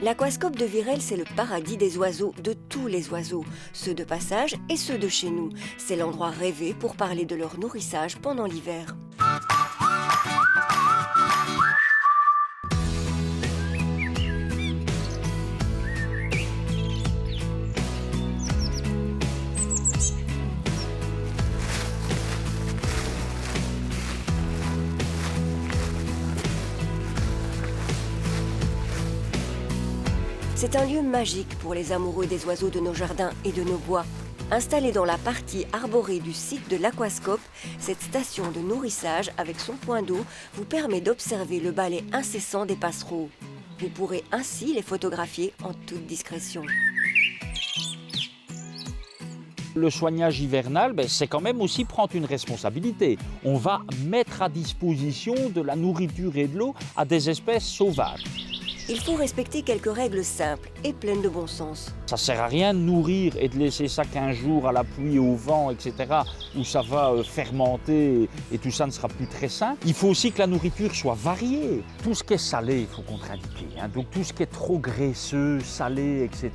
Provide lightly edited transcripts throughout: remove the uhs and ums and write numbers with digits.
L'aquascope de Virel, c'est le paradis des oiseaux, de tous les oiseaux, ceux de passage et ceux de chez nous. C'est l'endroit rêvé pour parler de leur nourrissage pendant l'hiver. C'est un lieu magique pour les amoureux des oiseaux de nos jardins et de nos bois. Installée dans la partie arborée du site de l'aquascope, cette station de nourrissage avec son point d'eau vous permet d'observer le balai incessant des passereaux. Vous pourrez ainsi les photographier en toute discrétion. Le soignage hivernal, c'est quand même aussi prendre une responsabilité. On va mettre à disposition de la nourriture et de l'eau à des espèces sauvages. Il faut respecter quelques règles simples et pleines de bon sens. Ça ne sert à rien de nourrir et de laisser ça 15 jours à la pluie, au vent, etc., où ça va fermenter et tout ça ne sera plus très sain. Il faut aussi que la nourriture soit variée. Tout ce qui est salé, il faut contre-indiquer. Donc tout ce qui est trop graisseux, salé, etc.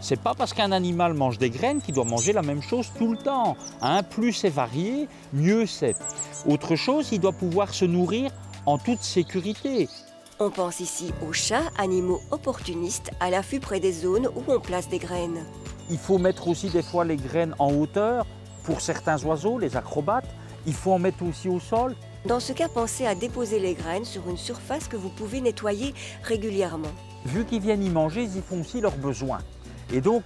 C'est pas parce qu'un animal mange des graines qu'il doit manger la même chose tout le temps. Plus c'est varié, mieux c'est. Autre chose, il doit pouvoir se nourrir en toute sécurité. On pense ici aux chats, animaux opportunistes à l'affût près des zones où on place des graines. Il faut mettre aussi des fois les graines en hauteur pour certains oiseaux, les acrobates. Il faut en mettre aussi au sol. Dans ce cas, pensez à déposer les graines sur une surface que vous pouvez nettoyer régulièrement. Vu qu'ils viennent y manger, ils y font aussi leurs besoins. Et donc,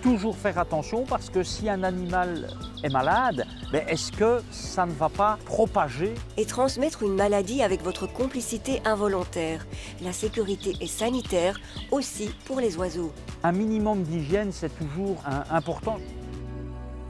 toujours faire attention parce que si un animal est malade, est-ce que ça ne va pas propager et transmettre une maladie avec votre complicité involontaire? La sécurité est sanitaire aussi pour les oiseaux. Un minimum d'hygiène, c'est toujours important.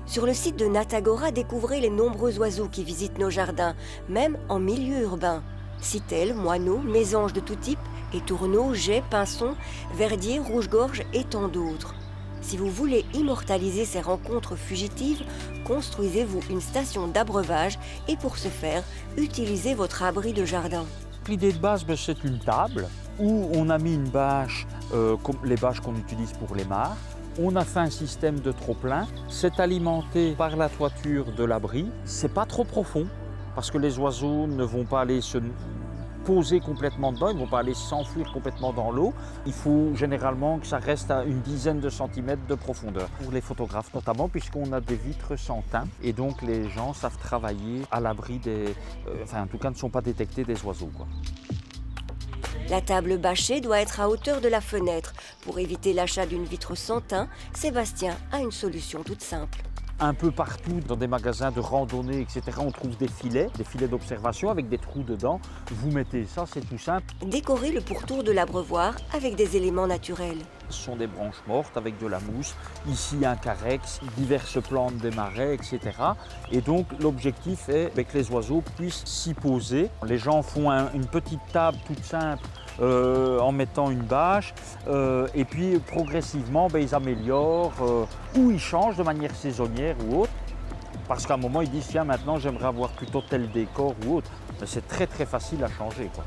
Sur le site de Natagora, découvrez les nombreux oiseaux qui visitent nos jardins, même en milieu urbain. Citelles, moineaux, mésanges de tout type, étourneaux, geais, pinsons, verdiers, rouge-gorge et tant d'autres. Si vous voulez immortaliser ces rencontres fugitives, construisez-vous une station d'abreuvage et pour ce faire, utilisez votre abri de jardin. L'idée de base, c'est une table où on a mis une bâche, comme les bâches qu'on utilise pour les mares. On a fait un système de trop-plein. C'est alimenté par la toiture de l'abri. C'est pas trop profond parce que les oiseaux ne vont pas aller se poser complètement dedans, ils ne vont pas aller s'enfuir complètement dans l'eau. Il faut généralement que ça reste à une dizaine de centimètres de profondeur. Pour les photographes notamment, puisqu'on a des vitres sans teint et donc les gens savent travailler à l'abri des... en tout cas ne sont pas détectés des oiseaux, quoi. La table bâchée doit être à hauteur de la fenêtre. Pour éviter l'achat d'une vitre sans teint, Sébastien a une solution toute simple. Un peu partout, dans des magasins de randonnée, etc., on trouve des filets d'observation avec des trous dedans. Vous mettez ça, c'est tout simple. Décorez le pourtour de l'abreuvoir avec des éléments naturels. Ce sont des branches mortes avec de la mousse. Ici, un carex, diverses plantes des marais, etc. Et donc, l'objectif est que les oiseaux puissent s'y poser. Les gens font une petite table toute simple en mettant une bâche et puis progressivement ils améliorent ou ils changent de manière saisonnière ou autre parce qu'à un moment ils disent tiens maintenant j'aimerais avoir plutôt tel décor ou autre. Mais c'est très très facile à changer, quoi.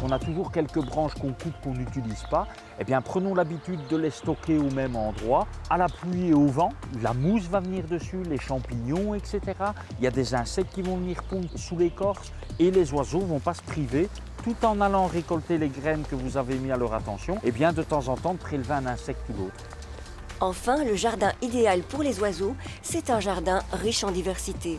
On a toujours quelques branches qu'on coupe qu'on n'utilise pas. Eh bien, prenons l'habitude de les stocker au même endroit, à la pluie et au vent. La mousse va venir dessus, les champignons, etc. Il y a des insectes qui vont venir pondre sous l'écorce et les oiseaux ne vont pas se priver, tout en allant récolter les graines que vous avez mis à leur attention, et bien de temps en temps de prélever un insecte ou l'autre. Enfin, le jardin idéal pour les oiseaux, c'est un jardin riche en diversité.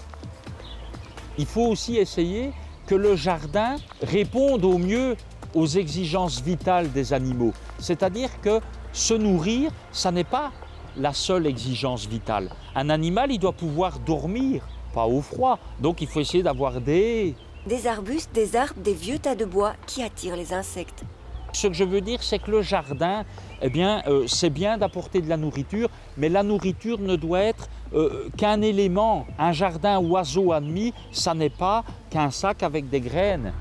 Il faut aussi essayer que le jardin réponde au mieux aux exigences vitales des animaux. C'est-à-dire que se nourrir, ça n'est pas la seule exigence vitale. Un animal, il doit pouvoir dormir, pas au froid. Donc il faut essayer d'avoir des arbustes, des arbres, des vieux tas de bois qui attirent les insectes. Ce que je veux dire, c'est que le jardin, c'est bien d'apporter de la nourriture, mais la nourriture ne doit être qu'un élément. Un jardin oiseau admis, ça n'est pas qu'un sac avec des graines.